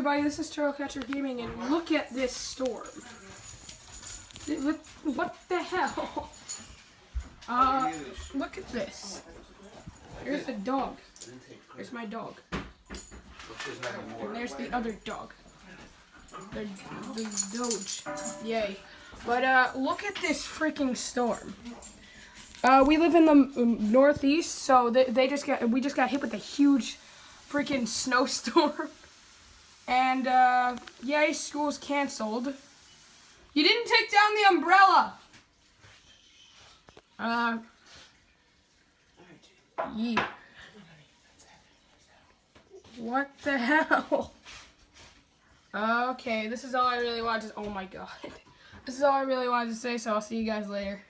everybody, this is Turtlecatcher Gaming, and look at this storm. What the hell? Look at this. Here's the dog. There's my dog. And there's the other dog. The Doge. Yay. But look at this freaking storm. We live in the northeast, so we just got hit with a huge freaking snowstorm. And yay, school's canceled. You didn't take down the umbrella. Yeah. What the hell? Okay, this is all I really wanted to, oh my god. This is all I really wanted to say, so I'll see you guys later.